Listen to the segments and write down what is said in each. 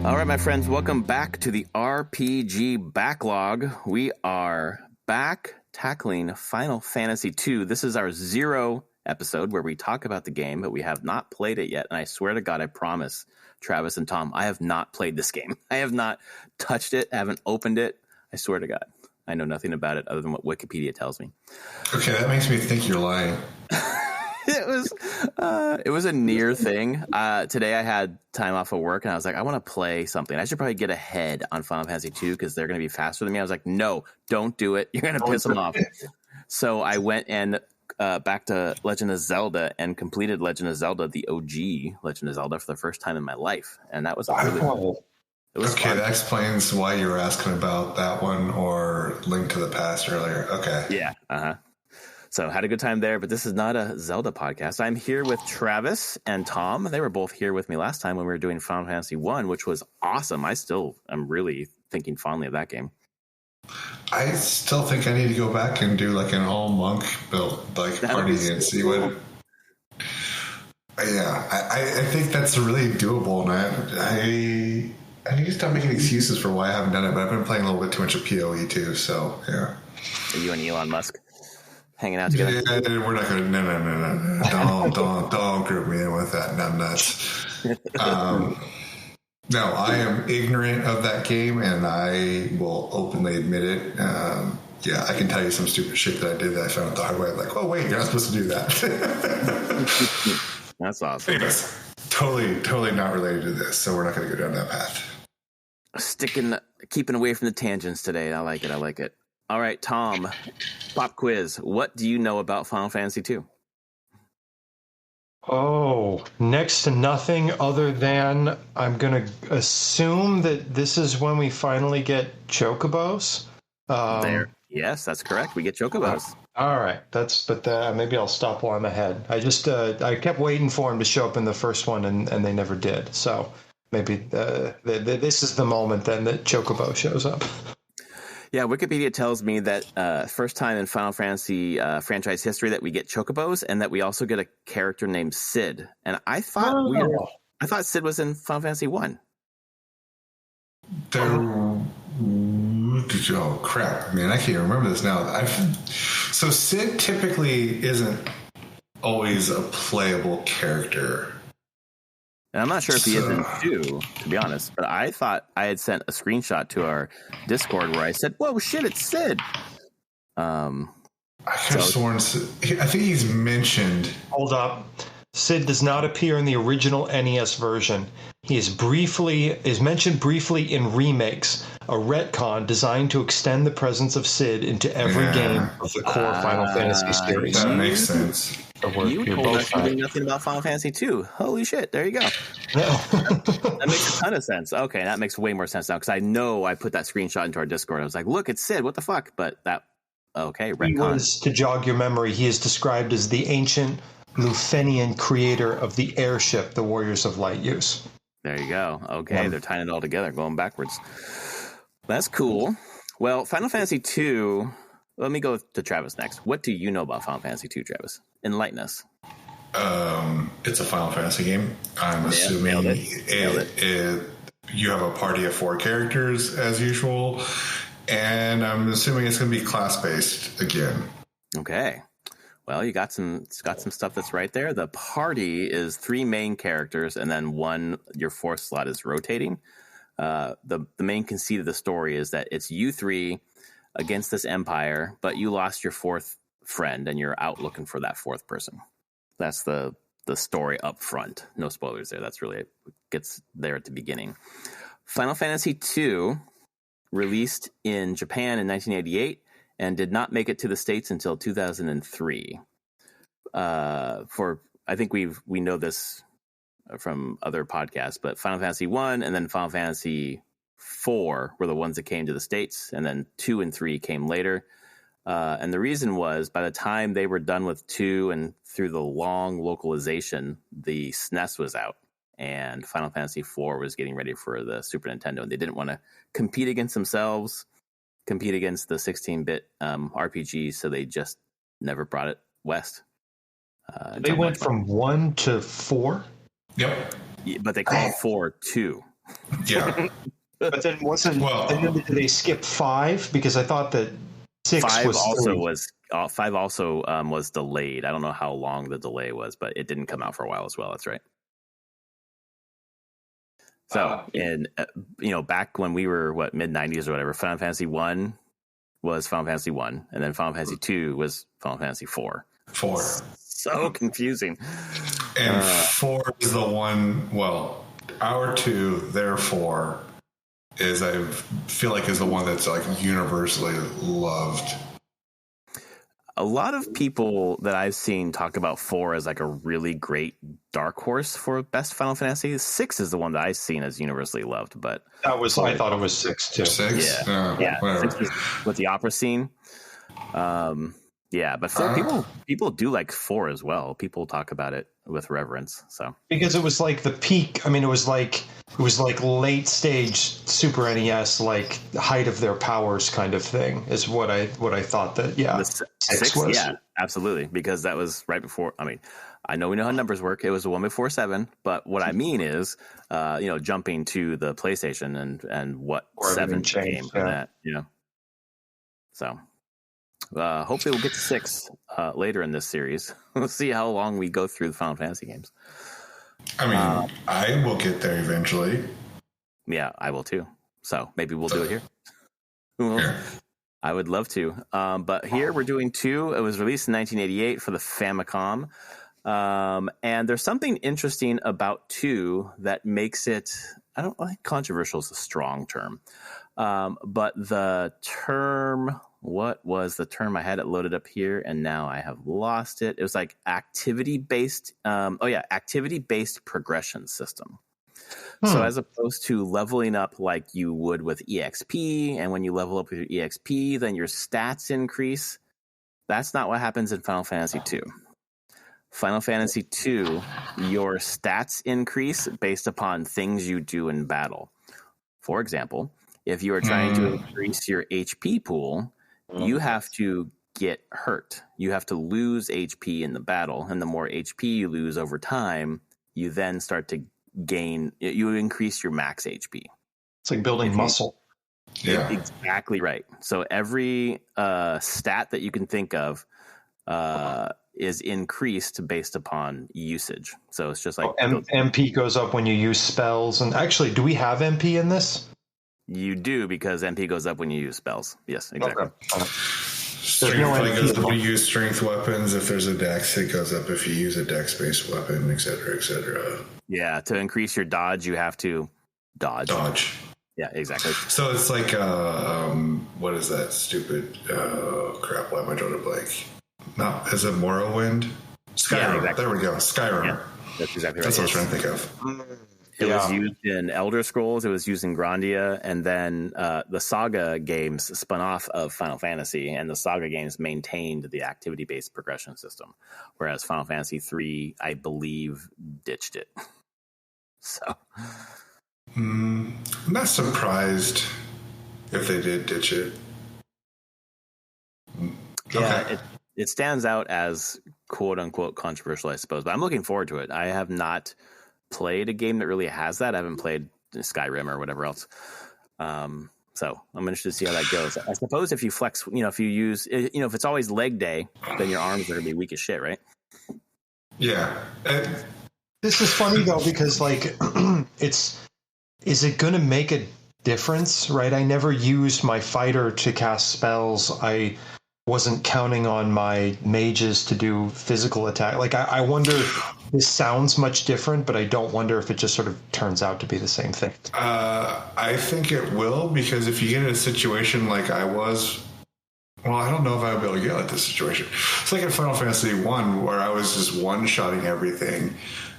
All right, my friends, welcome back to the RPG Backlog. We are back tackling Final Fantasy II. This is our 0 episode where we talk about the game, but we have not played it yet. And I swear to God, I promise, Travis and Tom, I have not played this game. I have not touched it, I haven't opened it. I swear to God, I know nothing about it other than what Wikipedia tells me. Okay, that makes me think you're lying. It was a near thing. Today I had time off of work and I was like, I want to play something. I should probably get ahead on Final Fantasy II because they're going to be faster than me. I was like, no, don't do it. You're going to piss them off. So I went and back to Legend of Zelda and completed Legend of Zelda, the OG Legend of Zelda, for the first time in my life. And that was really cool. It was fun. That explains why you were asking about that one or Link to the Past earlier. Okay. Yeah. So had a good time there, but this is not a Zelda podcast. I'm here with Travis and Tom. They were both here with me last time when we were doing Final Fantasy I, which was awesome. I still am really thinking fondly of that game. I still think I need to go back and do like an all monk build, like party and see what. Yeah, I think that's really doable, and I need to stop making excuses for why I haven't done it. But I've been playing a little bit too much of PoE too, so yeah. Are you and Elon Musk hanging out together? Yeah, we're not going to. No. Don't group me in with that numbnuts. No, I am ignorant of that game, and I will openly admit it. Yeah, I can tell you some stupid shit that I did that I found out the hard way. I'm like, oh, wait, you're not supposed to do that. That's awesome. Anyways, totally not related to this, so we're not going to go down that path. Keeping away from the tangents today. I like it. All right, Tom, pop quiz. What do you know about Final Fantasy II? Oh, next to nothing other than I'm going to assume that this is when we finally get chocobos. Yes, that's correct. We get chocobos. All right. Maybe I'll stop while I'm ahead. I kept waiting for him to show up in the first one and they never did. So maybe this is the moment then that chocobo shows up. Yeah, Wikipedia tells me that first time in Final Fantasy franchise history that we get chocobos, and that we also get a character named Sid. And I thought Sid was in Final Fantasy 1. Oh crap, man! I can't remember this now. So Sid typically isn't always a playable character. And I'm not sure if he is in 2, to be honest, but I thought I had sent a screenshot to our Discord where I said, whoa, shit, it's Sid. I could have sworn, I think he's mentioned. Hold up. Sid does not appear in the original NES version. He is mentioned briefly in remakes, a retcon designed to extend the presence of Sid into every game of the core Final Fantasy series. That makes sense. You told us you knew nothing about Final Fantasy II. Holy shit, there you go. That makes a ton of sense. Okay, that makes way more sense now, because I know I put that screenshot into our Discord. I was like, look, it's Sid, what the fuck? But retcon. To jog your memory, he is described as the ancient Lufenian creator of the airship, the Warriors of Light use. There you go. Okay, They're tying it all together, going backwards. That's cool. Well, Final Fantasy II, let me go to Travis next. What do you know about Final Fantasy II, Travis? Enlighten us. It's a Final Fantasy game. I'm assuming you have a party of 4 characters as usual, and I'm assuming it's going to be class-based again. Okay. Well, you got some stuff that's right there. The party is 3 main characters, and then your 4th slot is rotating. The main conceit of the story is that it's you 3 against this empire, but you lost your 4th friend, and you're out looking for that 4th person. That's the story up front. No spoilers there. That's really it gets there at the beginning. Final Fantasy II released in Japan in 1988 and did not make it to the States until 2003. I think we know this from other podcasts, but Final Fantasy 1 and then Final Fantasy 4 were the ones that came to the States, and then 2 and 3 came later. And the reason was, by the time they were done with 2 and through the long localization, the SNES was out, and Final Fantasy 4 was getting ready for the Super Nintendo. And they didn't want to compete against themselves, compete against the 16-bit RPGs, so they just never brought it west. They went from 1 to 4? Yep. But they call it 4 2. Yeah. But then wasn't. Well, And then did they skip 5? Because I thought that 6 5 was also 3. was 5 also was delayed. I don't know how long the delay was, but it didn't come out for a while as well. That's right. So, back when we were mid 90s or whatever, Final Fantasy 1 was Final Fantasy 1, and then Final Fantasy 2 was Final Fantasy 4. 4. So confusing. And 4 is the one. Well, our 2, their 4 is, I feel like, is the one that's like universally loved. A lot of people that I've seen talk about 4 as like a really great dark horse for best Final Fantasy. 6 is the one that I've seen as universally loved, but I thought it was 6 too. 6? Yeah. Whatever. 6 was with the opera scene. But 4 people do like 4 as well. People talk about it with reverence. So Because it was like the peak. I mean, it was like late stage Super NES, like the height of their powers kind of thing is what I thought that. Yeah, the 6 was. Yeah, absolutely, because that was right before. I mean, I know we know how numbers work. It was the one before 7, but what I mean is, jumping to the PlayStation and what 7 came from that. So. Hopefully we'll get to 6 later in this series. We'll see how long we go through the Final Fantasy games. I mean, I will get there eventually. Yeah, I will too. So maybe we'll do it here. Here. I would love to. But here we're doing 2. It was released in 1988 for the Famicom. And there's something interesting about 2 that makes it, I don't think controversial is a strong term. But the term... What was the term? I had it loaded up here, and now I have lost it. It was like activity-based. Activity-based progression system. So as opposed to leveling up like you would with EXP, and when you level up with your EXP, then your stats increase. That's not what happens in Final Fantasy 2. Final Fantasy 2, your stats increase based upon things you do in battle. For example, if you are trying to increase your HP pool, you have to get hurt. You have to lose HP in the battle. And the more HP you lose over time, you then start to you increase your max HP. It's like building muscle. Yeah. Exactly right. So every stat that you can think of is increased based upon usage. So it's just like... MP goes up when you use spells. And actually, do we have MP in this? You do, because MP goes up when you use spells. Yes, exactly. Okay. Strength goes up when you use strength weapons. If there's a dex, it goes up if you use a dex-based weapon, etc., etc. Yeah, to increase your dodge, you have to dodge. Yeah, exactly. So it's like, what is that stupid crap? Why am I drawing a blank? No, is it Morrowind? Skyrim. Yeah, exactly. There we go. Skyrim. Yeah, that's exactly right. That's what I was trying to think of. It was used in Elder Scrolls. It was used in Grandia, and then the Saga games spun off of Final Fantasy, and the Saga games maintained the activity-based progression system, whereas Final Fantasy 3, I believe, ditched it. So, I'm not surprised if they did ditch it. Yeah, it stands out as quote-unquote controversial, I suppose, but I'm looking forward to it. I have not played a game that really has that. I haven't played Skyrim or whatever else. So I'm interested to see how that goes. I suppose if you flex, if you use, if it's always leg day, then your arms are going to be weak as shit, right? Yeah. This is funny though, because like, is it going to make a difference, right? I never used my fighter to cast spells. I wasn't counting on my mages to do physical attack. Like, I wonder, this sounds much different, but I don't wonder if it just sort of turns out to be the same thing. I think it will, because if you get in a situation like I was, well, I don't know if I would be able to get like this situation. It's like in Final Fantasy 1, where I was just one-shotting everything.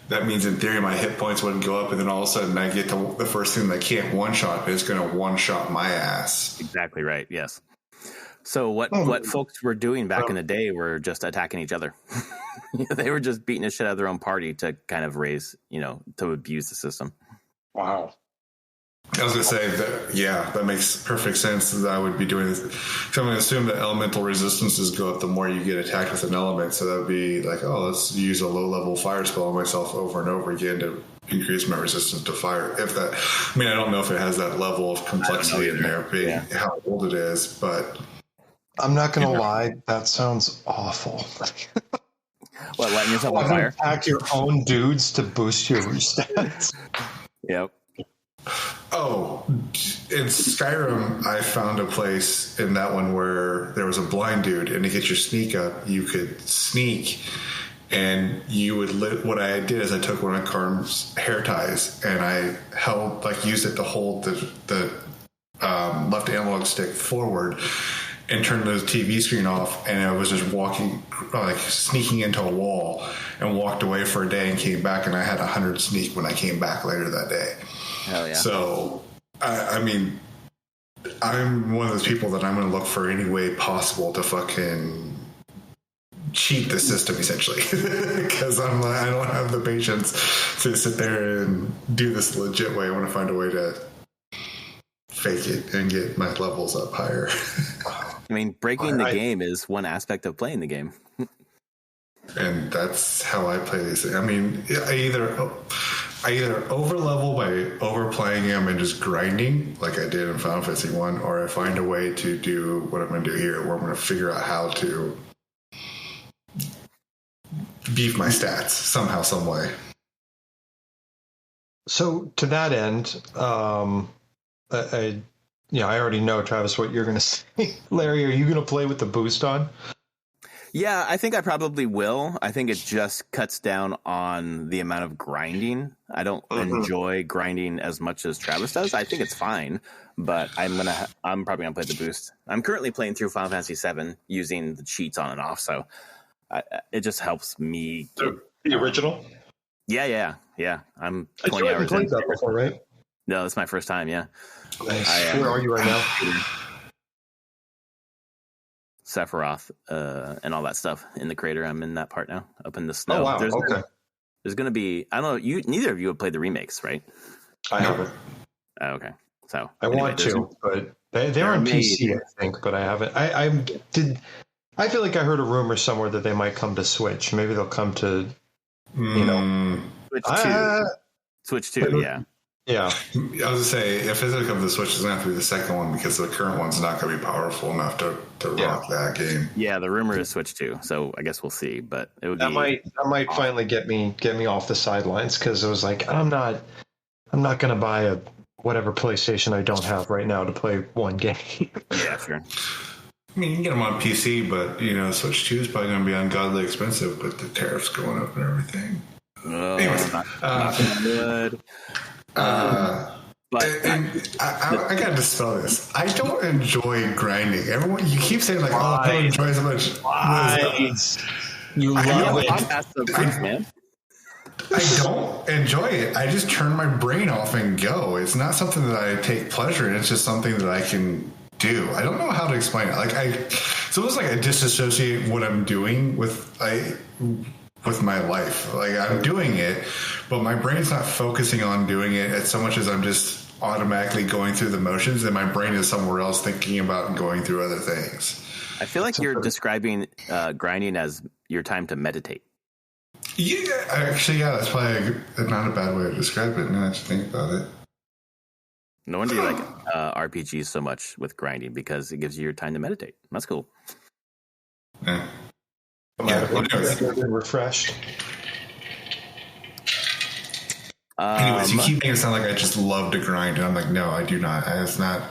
That means in theory my hit points wouldn't go up, and then all of a sudden I get to the first thing that can't one-shot, is going to one-shot my ass. Exactly right, yes. So what folks were doing back in the day were just attacking each other. They were just beating the shit out of their own party to kind of raise, to abuse the system. Wow. I was going to say that, yeah, that makes perfect sense that I would be doing this. So I'm going to assume that elemental resistances go up the more you get attacked with an element. So that would be like, oh, let's use a low-level fire spell on myself over and over again to increase my resistance to fire. If that, I mean, I don't know if it has that level of complexity in there, being how old it is, but I'm not going to lie, that sounds awful. What, lighting yourself on fire? Attack your own dudes to boost your stats. Yep. Oh, in Skyrim, I found a place in that one where there was a blind dude, and to get your sneak up, you could sneak, and you would. What I did is I took one of Karm's hair ties, and I used it to hold the left analog stick forward, and turned the TV screen off, and I was just walking, like sneaking into a wall, and walked away for a day, and came back, and I had 100 sneak when I came back later that day. Hell yeah. So, I mean, I'm one of those people that I'm going to look for any way possible to fucking cheat the system, essentially, because I don't have the patience to sit there and do this legit way. I want to find a way to fake it and get my levels up higher. I mean, breaking the game is one aspect of playing the game. And that's how I play these things. I mean, I either over level by overplaying them and just grinding like I did in Final Fantasy 1, or I find a way to do what I'm going to do here, where I'm going to figure out how to beef my stats somehow, some way. So to that end, I already know, Travis, what you're going to say. Larry, are you going to play with the boost on? Yeah, I think I probably will. I think it just cuts down on the amount of grinding. I don't enjoy grinding as much as Travis does. I think it's fine, but I'm probably gonna play the boost. I'm currently playing through Final Fantasy VII using the cheats on and off, so it just helps me. The original? Yeah. I'm 20 hours in. That before, right? No, it's my first time. Yeah. Nice. Where are you right now? Sephiroth and all that stuff in the crater. I'm in that part now, up in the snow. Oh, wow. There's going to be, I don't know, neither of you have played the remakes, right? I haven't. Oh, okay. So I want to, but they're on PC, I think, but I haven't. I feel like I heard a rumor somewhere that they might come to Switch. Maybe they'll come to, Switch 2, yeah. Yeah. I was going to say, if it's going to come to the Switch, it's going to have to be the second one, because the current one's not going to be powerful enough to rock that game. Yeah, the rumor is Switch 2, so I guess we'll see. But it would might finally get me off the sidelines, because it was like, I'm not going to buy a whatever PlayStation I don't have right now to play one game. Yeah, sure. I mean, you can get them on PC, but Switch 2 is probably going to be ungodly expensive with the tariffs going up and everything. Anyways, not good. But I gotta dispel this. I don't enjoy grinding. Everyone, you keep saying like, "Oh, I don't enjoy as much." You love it, man. I don't enjoy it. I just turn my brain off and go. It's not something that I take pleasure in. It's just something that I can do. I don't know how to explain it. It's almost like I disassociate what I'm doing with my life. Like, I'm doing it, but my brain's not focusing on doing it as so much as I'm just automatically going through the motions, and my brain is somewhere else thinking about and going through other things. I feel like you're describing grinding as your time to meditate. Yeah, actually, yeah, that's probably not a bad way to describe it. Now that you think about it. No wonder you like RPGs so much with grinding, because it gives you your time to meditate. That's cool. Yeah. Refreshed. Anyways, you keep making it sound like I just love to grind, and I'm like, no, I do not. It's not.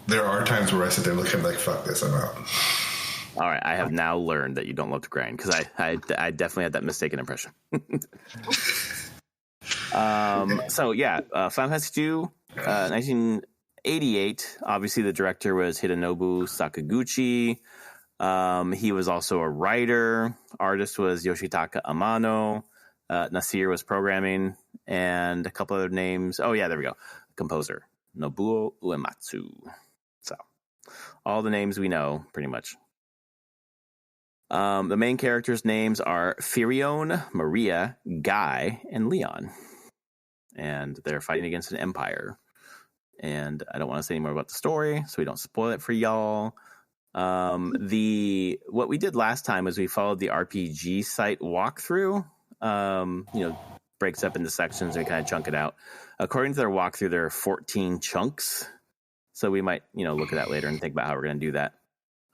There are times where I sit there looking like, fuck this, I'm out. All right, I have now learned that you don't love to grind, because I definitely had that mistaken impression. So yeah, Final Fantasy 2, 1988. Obviously, the director was Hidenobu Sakaguchi. He was also a writer. Artist was Yoshitaka Amano. Nasir was programming, and a couple other names. Oh yeah, there we go. Composer Nobuo Uematsu. So all the names we know, pretty much. The main characters' names are Firion, Maria, Guy, and Leon, and they're fighting against an empire. and I don't want to say any more about the story, so we don't spoil it for y'all. What we did last time was we followed the RPG site walkthrough. Breaks up into sections and we kind of chunk it out. According to their walkthrough, there are 14 chunks. So we might, look at that later and think about how we're going to do that.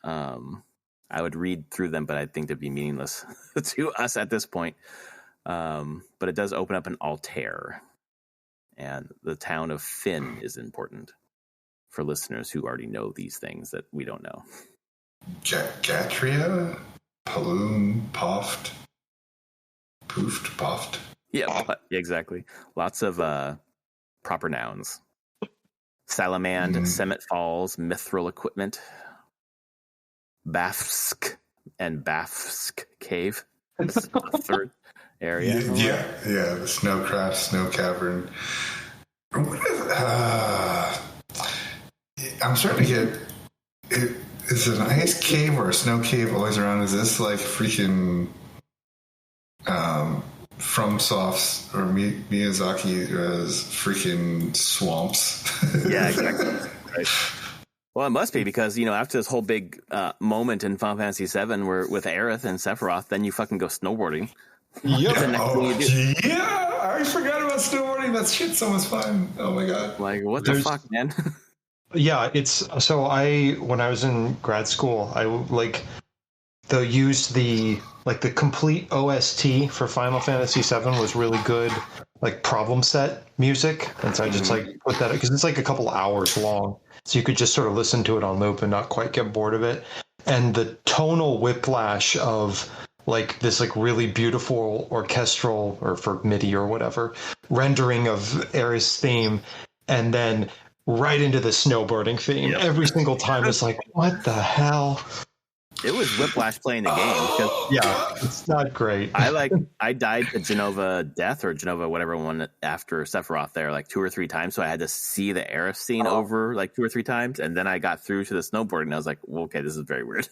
I would read through them, but I think they'd be meaningless to us at this point. But it does open up an Altair. And the town of Finn is important for listeners who already know these things that we don't know. Gatria? Paloon? Poft? Poofed? Poft? Yeah, exactly. Lots of proper nouns. Salamand, Semet Falls, Mithril Equipment, Bafsk, and Bafsk Cave. The third area. Yeah, the Snowcraft, Snow Cavern. I'm starting to get... Is it an ice cave or a snow cave always around? Is this like freaking... FromSoft's or Miyazaki's freaking swamps? Yeah, exactly. Right. Well, it must be because, after this whole big moment in Final Fantasy VII where with Aerith and Sephiroth, then you fucking go snowboarding. Yep. Yeah, I forgot about snowboarding. That shit's so much fun. Oh my god. Like, what the fuck, man? Yeah, when I was in grad school, they used the complete OST for Final Fantasy VII was really good, like problem set music, and so I just put that because it's like a couple hours long, so you could just sort of listen to it on loop and not quite get bored of it. And the tonal whiplash of like this really beautiful orchestral or for MIDI or whatever rendering of Aerith's theme, and then right into the snowboarding theme every single time. It's like, what the hell? It was whiplash playing the game. Yeah, it's not great. I died to Genova Death or Genova whatever one after Sephiroth there like 2 or 3 times, so I had to see the Aerith scene over like 2 or 3 times, and then I got through to the snowboarding and I was like, well, okay, this is very weird.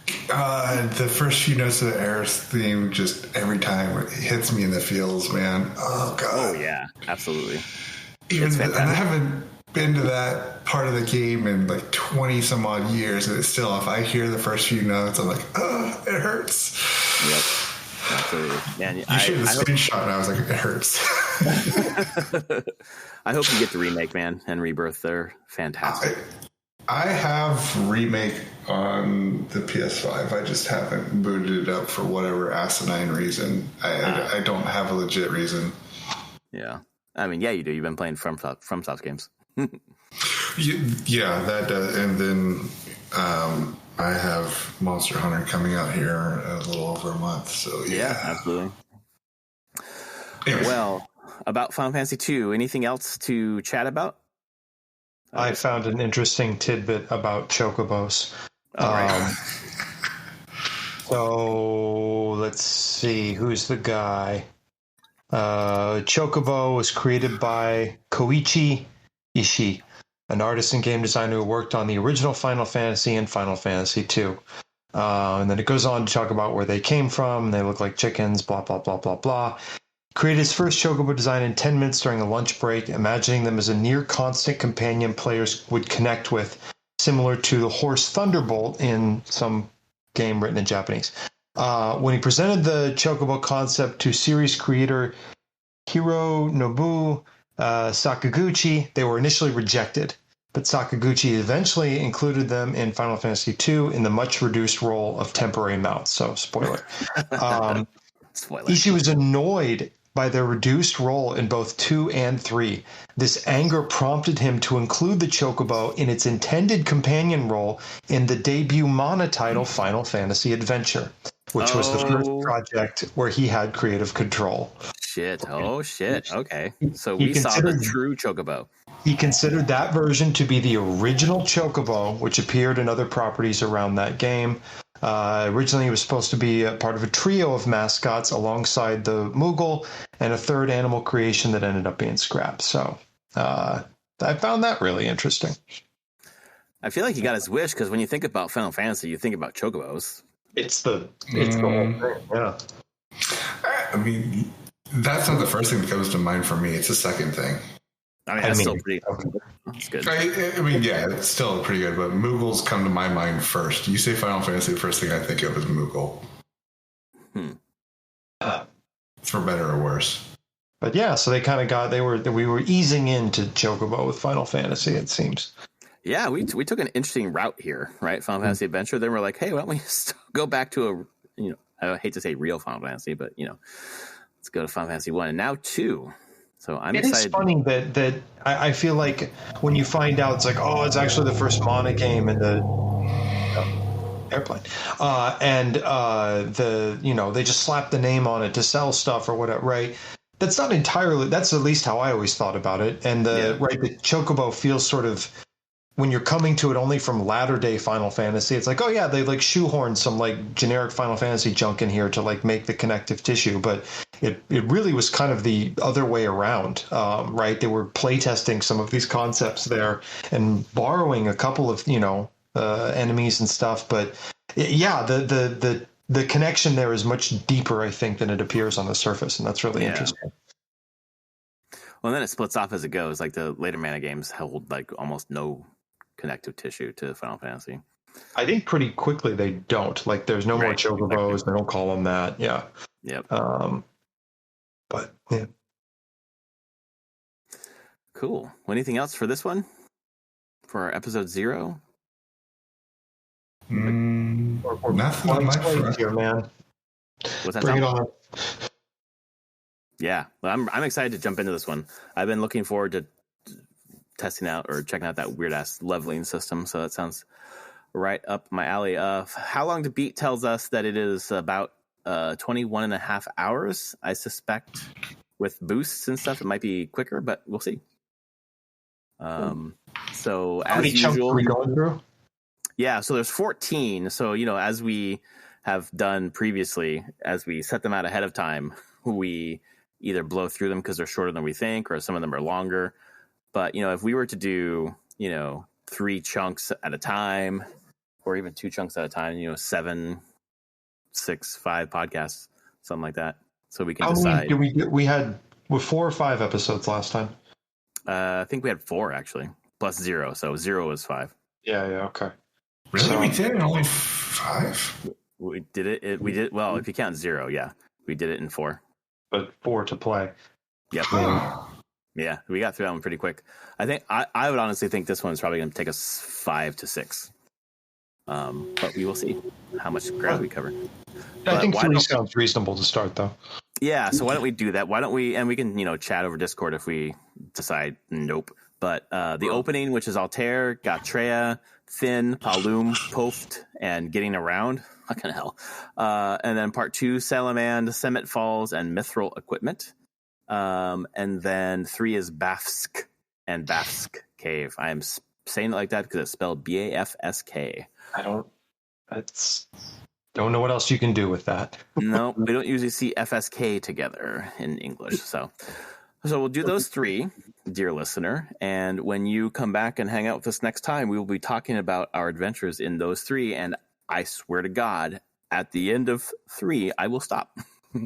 The first few notes of the Aerith theme, just every time it hits me in the feels, man. Oh god. Oh yeah, absolutely. And I haven't been to that part of the game in like 20 some odd years, and it's still, if I hear the first few notes, I'm like, oh, it hurts. Yep, absolutely. Man, you should have screenshot, and I was like, it hurts. I hope you get the remake, man, and Rebirth. They're fantastic. I have remake on the PS5. I just haven't booted it up for whatever asinine reason. I don't have a legit reason. Yeah. I mean, yeah, you do. You've been playing FromSoft games. Yeah, that does. And then I have Monster Hunter coming out here a little over a month. So yeah, absolutely. Anyways. Well, about Final Fantasy 2, anything else to chat about? I found an interesting tidbit about chocobos. So let's see, who's the guy? Chocobo was created by Koichi Ishii, an artist and game designer who worked on the original Final Fantasy and Final Fantasy II. And then it goes on to talk about where they came from. They look like chickens, blah, blah, blah, blah, blah. Created his first chocobo design in 10 minutes during a lunch break, imagining them as a near-constant companion players would connect with, similar to the horse Thunderbolt in some game written in Japanese. When he presented the chocobo concept to series creator Hironobu Sakaguchi, they were initially rejected, but Sakaguchi eventually included them in Final Fantasy II in the much-reduced role of temporary mounts. So, spoiler. Spoiler. Ishii was annoyed by their reduced role in both 2 and 3. This anger prompted him to include the chocobo in its intended companion role in the debut Mana title Final Fantasy Adventure, which was the first project where he had creative control. Shit. Oh, shit. Okay. So we saw the true chocobo. He considered that version to be the original chocobo, which appeared in other properties around that game. Originally, it was supposed to be a part of a trio of mascots alongside the Moogle and a third animal creation that ended up being scrapped. So I found that really interesting. I feel like he got his wish because when you think about Final Fantasy, you think about chocobos. It's the whole thing, yeah. I mean, that's not the first thing that comes to mind for me. It's the second thing. I mean, that's still pretty. That's good. I mean, yeah, it's still pretty good. But Moogles come to my mind first. You say Final Fantasy, the first thing I think of is Moogle. For better or worse. But yeah, so they kind of we were easing into Chocobo with Final Fantasy, it seems. Yeah, we took an interesting route here, right? Final Fantasy Adventure. Then we're like, hey, why don't we go back to I hate to say real Final Fantasy, but let's go to Final Fantasy 1 and now 2. So I'm excited. It is funny that I feel like when you find out, it's like, oh, it's actually the first Mana game in the airplane, and they just slap the name on it to sell stuff or whatever, right? That's not entirely. That's at least how I always thought about it. And the Chocobo feels sort of, when you're coming to it only from latter day Final Fantasy, it's like, oh yeah, they like shoehorned some like generic Final Fantasy junk in here to like make the connective tissue, but it really was kind of the other way around, right? They were playtesting some of these concepts there and borrowing a couple of enemies and stuff, but yeah, the connection there is much deeper, I think, than it appears on the surface, and that's really interesting. Well, and then it splits off as it goes. Like the later Mana games hold like almost no connective tissue to Final Fantasy. I think pretty quickly they don't. Like there's no more Chocobos. Exactly. They don't call them that. Yeah. Yep. But yeah. Cool. Anything else for this one? For our episode 0? Nothing on my front here, man. What's that? Bring it on. Yeah, well, I'm excited to jump into this one. I've been looking forward to testing out or checking out that weird ass leveling system. So that sounds right up my alley. How Long to Beat tells us that it is about 21 and a half hours. I suspect with boosts and stuff, it might be quicker, but we'll see. So how many as usual, chunks are we going through? Yeah, so there's 14. So, as we have done previously, as we set them out ahead of time, we either blow through them because they're shorter than we think, or some of them are longer. But, if we were to do, 3 chunks at a time, or even 2 chunks at a time, 7, 6, 5 podcasts, something like that. So we can decide. We had 4 or 5 episodes last time. I think we had 4 actually, plus 0. So 0 is 5. Yeah. Okay. Really? We did only 5? We did it. We did well. If you count 0, yeah, we did it in 4. But 4 to play. Yep. Yeah, we got through that one pretty quick. I think I would honestly think this one is probably going to take us 5 to 6. But we will see how much ground we cover. I think 3 sounds reasonable to start, though. Yeah, so why don't we do that? Why don't we, and we can, chat over Discord if we decide nope. But the opening, which is Altair, Gatrea, Finn, Palum, Poft, and Getting Around. Fucking hell. And then part 2, Salamand, Semet Falls, and Mithril Equipment. And then 3 is Bafsk and Bafsk Cave. I am saying it like that because it's spelled Bafsk. Don't know what else you can do with that. No, we don't usually see FSK together in English. So we'll do those 3, dear listener. And when you come back and hang out with us next time, we will be talking about our adventures in those 3. And I swear to God, at the end of 3, I will stop. I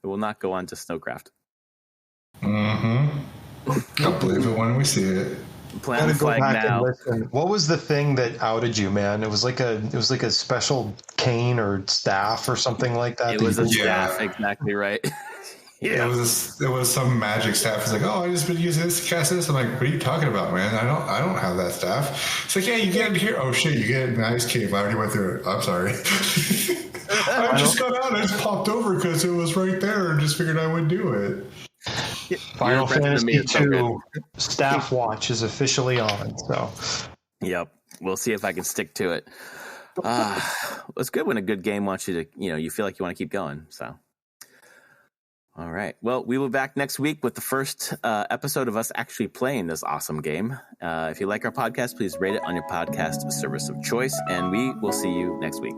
will not go on to Snowcraft. Don't believe it when we see it. Plant the flag now. What was the thing that outed you, man? It was like a special cane or staff or something like that. It was a staff, exactly right. Yeah, it was some magic staff. It's like, oh, I just been using this to cast this. I'm like, what are you talking about, man? I don't have that staff. It's like, yeah, you get it here. Oh shit, you get it in Ice Cave. I already went through it. I'm sorry. I just got out. I just popped over because it was right there and just figured I would do it. Final Fantasy 2 Staff Watch is officially on. So, yep, we'll see if I can stick to it. It's good when a good game wants you to, you feel like you want to keep going. So, all right. Well, we will be back next week with the first episode of us actually playing this awesome game. If you like our podcast, please rate it on your podcast service of choice, and we will see you next week.